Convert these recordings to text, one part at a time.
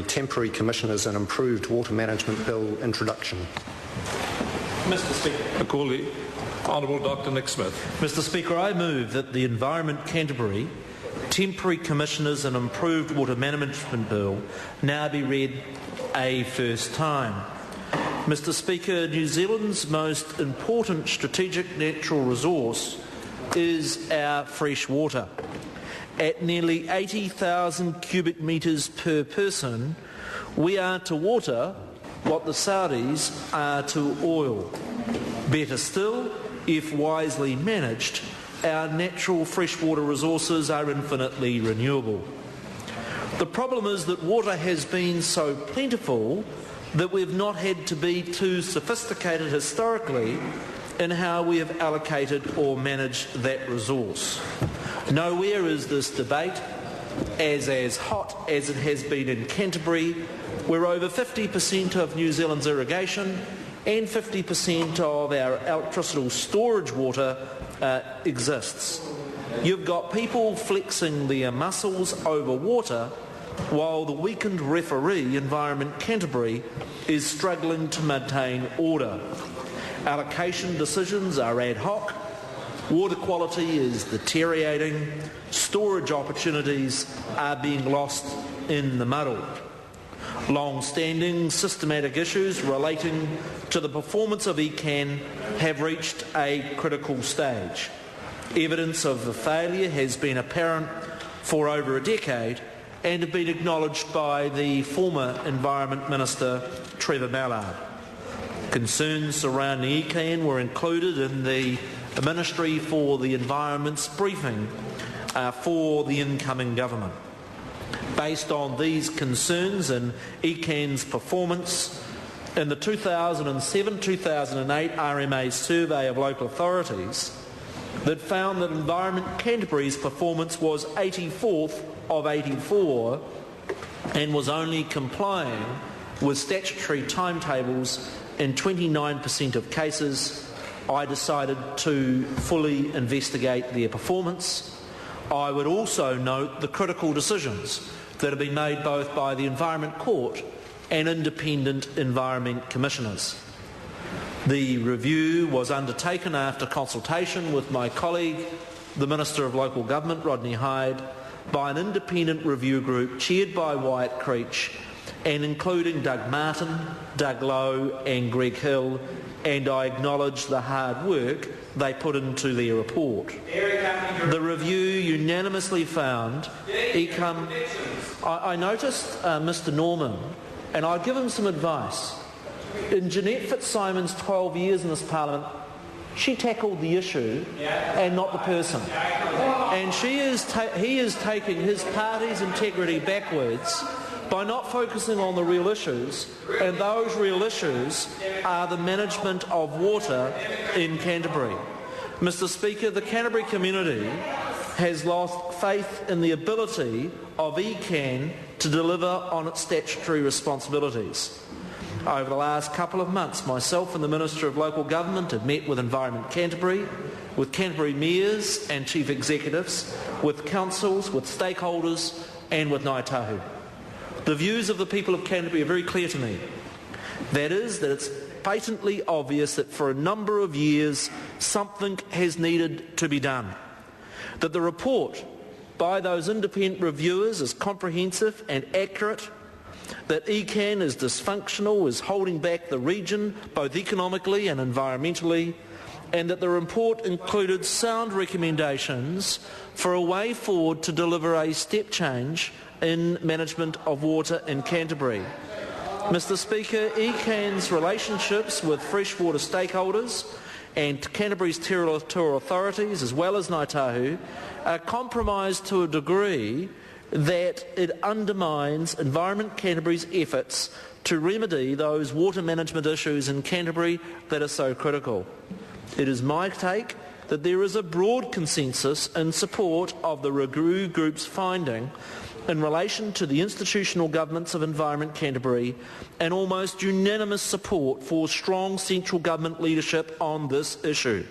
Temporary Commissioners and Improved Water Management Bill introduction. Mr. Speaker. I call the Honourable Dr. Nick Smith. Mr. Speaker, I move that the Environment Canterbury Temporary Commissioners and Improved Water Management Bill now be read a first time. Mr. Speaker, New Zealand's most important strategic natural resource is our fresh water. At nearly 80,000 cubic metres per person, we are to water what the Saudis are to oil. Better still, if wisely managed, our natural freshwater resources are infinitely renewable. The problem is that water has been so plentiful that we've not had to be too sophisticated historically in how we have allocated or managed that resource. Nowhere is this debate as hot as it has been in Canterbury, where over 50% of New Zealand's irrigation and 50% of our electricity storage water exists. You've got people flexing their muscles over water while the weakened referee, Environment Canterbury, is struggling to maintain order. Allocation decisions are ad hoc, water quality is deteriorating, storage opportunities are being lost in the muddle. Long-standing systematic issues relating to the performance of ECAN have reached a critical stage. Evidence of the failure has been apparent for over a decade and have been acknowledged by the former Environment Minister, Trevor Mallard. Concerns surrounding ECAN were included in the Ministry for the Environment's briefing for the incoming government. Based on these concerns and ECAN's performance, in the 2007-2008 RMA survey of local authorities that found that Environment Canterbury's performance was 84th of 84 and was only complying with statutory timetables in 29% of cases, I decided to fully investigate their performance. I would also note the critical decisions that have been made both by the Environment Court and independent Environment Commissioners. The review was undertaken after consultation with my colleague, the Minister of Local Government, Rodney Hyde, by an independent review group chaired by Wyatt Creech and including Doug Martin, Doug Lowe and Greg Hill, and I acknowledge the hard work they put into their report. The review unanimously found I noticed Mr Norman, and I'd give him some advice. In Jeanette Fitzsimon's 12 years in this Parliament, she tackled the issue and not the person. And he is taking his party's integrity backwards by not focusing on the real issues, and those real issues are the management of water in Canterbury. Mr Speaker, the Canterbury community has lost faith in the ability of ECAN to deliver on its statutory responsibilities. Over the last couple of months, myself and the Minister of Local Government have met with Environment Canterbury, with Canterbury mayors and chief executives, with councils, with stakeholders and with Ngāi Tahu. The views of the people of Canterbury are very clear to me. That is, that it's patently obvious that for a number of years something has needed to be done. That the report by those independent reviewers is comprehensive and accurate, that ECAN is dysfunctional, is holding back the region both economically and environmentally, and that the report included sound recommendations for a way forward to deliver a step change in management of water in Canterbury. Mr Speaker, ECAN's relationships with freshwater stakeholders and Canterbury's territorial authorities, as well as Ngāi Tahu, are compromised to a degree that it undermines Environment Canterbury's efforts to remedy those water management issues in Canterbury that are so critical. It is my take that there is a broad consensus in support of the review group's finding in relation to the institutional governance of Environment Canterbury and almost unanimous support for strong central government leadership on this issue.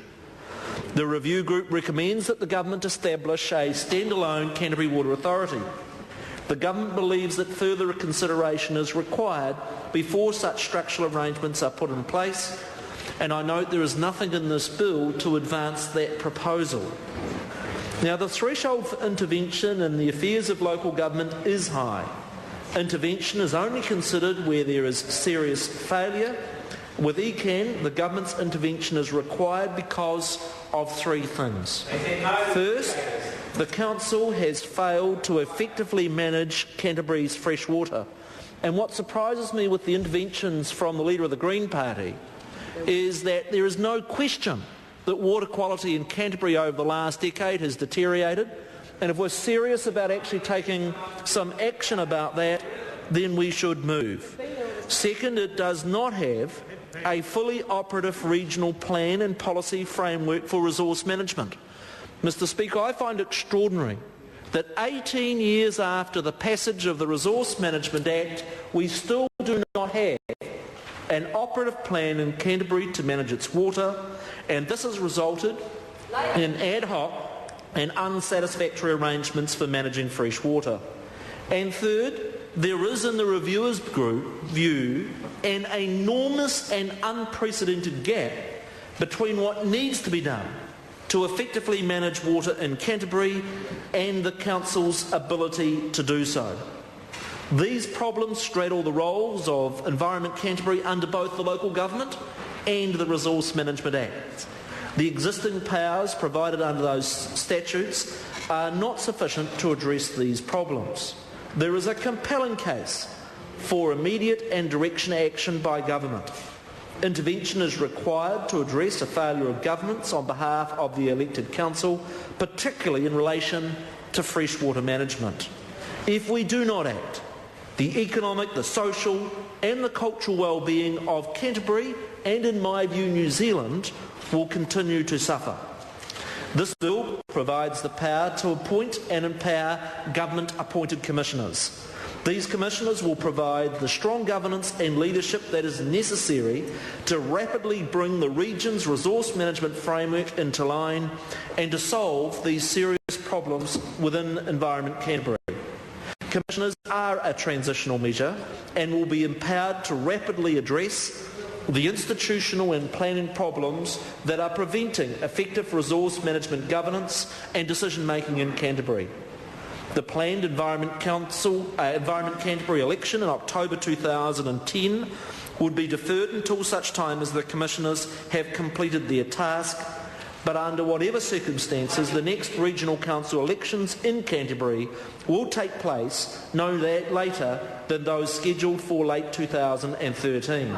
The review group recommends that the government establish a standalone Canterbury Water Authority. The government believes that further consideration is required before such structural arrangements are put in place, and I note there is nothing in this bill to advance that proposal. Now, the threshold for intervention in the affairs of local government is high. Intervention is only considered where there is serious failure. With ECAN, the government's intervention is required because of three things. First, the council has failed to effectively manage Canterbury's fresh water. And what surprises me with the interventions from the leader of the Green Party is that there is no question that water quality in Canterbury over the last decade has deteriorated, and if we're serious about actually taking some action about that, then we should move. Second, it does not have a fully operative regional plan and policy framework for resource management. Mr. Speaker, I find it extraordinary that 18 years after the passage of the Resource Management Act, we still do not have an operative plan in Canterbury to manage its water, and this has resulted in ad hoc and unsatisfactory arrangements for managing fresh water. And third, there is in the reviewers' group view an enormous and unprecedented gap between what needs to be done to effectively manage water in Canterbury and the Council's ability to do so. These problems straddle the roles of Environment Canterbury under both the local government and the Resource Management Act. The existing powers provided under those statutes are not sufficient to address these problems. There is a compelling case for immediate and direct action by government. Intervention is required to address a failure of governance on behalf of the elected council, particularly in relation to freshwater management. If we do not act, the economic, the social and the cultural well-being of Canterbury and, in my view, New Zealand will continue to suffer. This bill provides the power to appoint and empower government-appointed commissioners. These commissioners will provide the strong governance and leadership that is necessary to rapidly bring the region's resource management framework into line and to solve these serious problems within Environment Canterbury. Commissioners are a transitional measure and will be empowered to rapidly address the institutional and planning problems that are preventing effective resource management governance and decision-making in Canterbury. The planned Environment Canterbury election in October 2010 would be deferred until such time as the Commissioners have completed their task, but under whatever circumstances, the next Regional Council elections in Canterbury will take place no later than those scheduled for late 2013.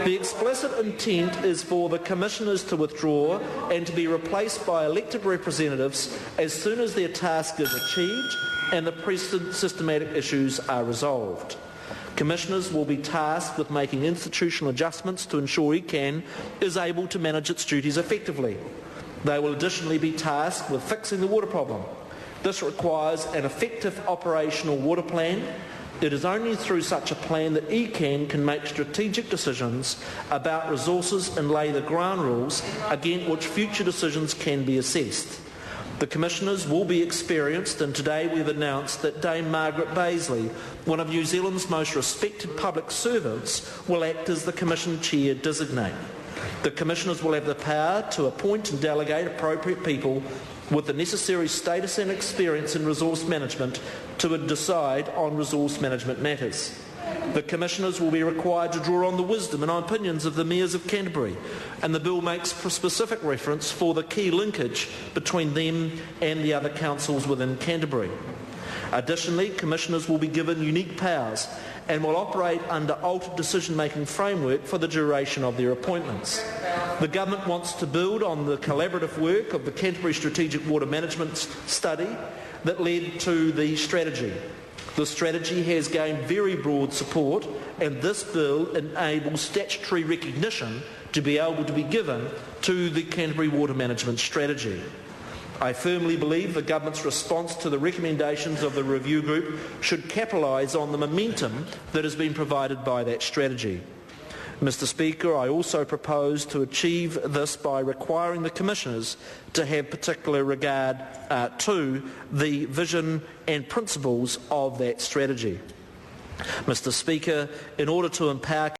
The explicit intent is for the Commissioners to withdraw and to be replaced by elected representatives as soon as their task is achieved and the present systematic issues are resolved. Commissioners will be tasked with making institutional adjustments to ensure ECAN is able to manage its duties effectively. They will additionally be tasked with fixing the water problem. This requires an effective operational water plan. It is only through such a plan that ECAN can make strategic decisions about resources and lay the ground rules against which future decisions can be assessed. The Commissioners will be experienced, and today we've announced that Dame Margaret Baisley, one of New Zealand's most respected public servants, will act as the Commission Chair designate. The Commissioners will have the power to appoint and delegate appropriate people with the necessary status and experience in resource management to decide on resource management matters. The Commissioners will be required to draw on the wisdom and opinions of the mayors of Canterbury, and the bill makes specific reference for the key linkage between them and the other councils within Canterbury. Additionally, Commissioners will be given unique powers and will operate under altered decision-making framework for the duration of their appointments. The Government wants to build on the collaborative work of the Canterbury Strategic Water Management Study that led to the strategy. The strategy has gained very broad support, and this bill enables statutory recognition to be able to be given to the Canterbury Water Management Strategy. I firmly believe the Government's response to the recommendations of the review group should capitalise on the momentum that has been provided by that strategy. Mr. Speaker, I also propose to achieve this by requiring the Commissioners to have particular regard to the vision and principles of that strategy. Mr. Speaker, in order to empower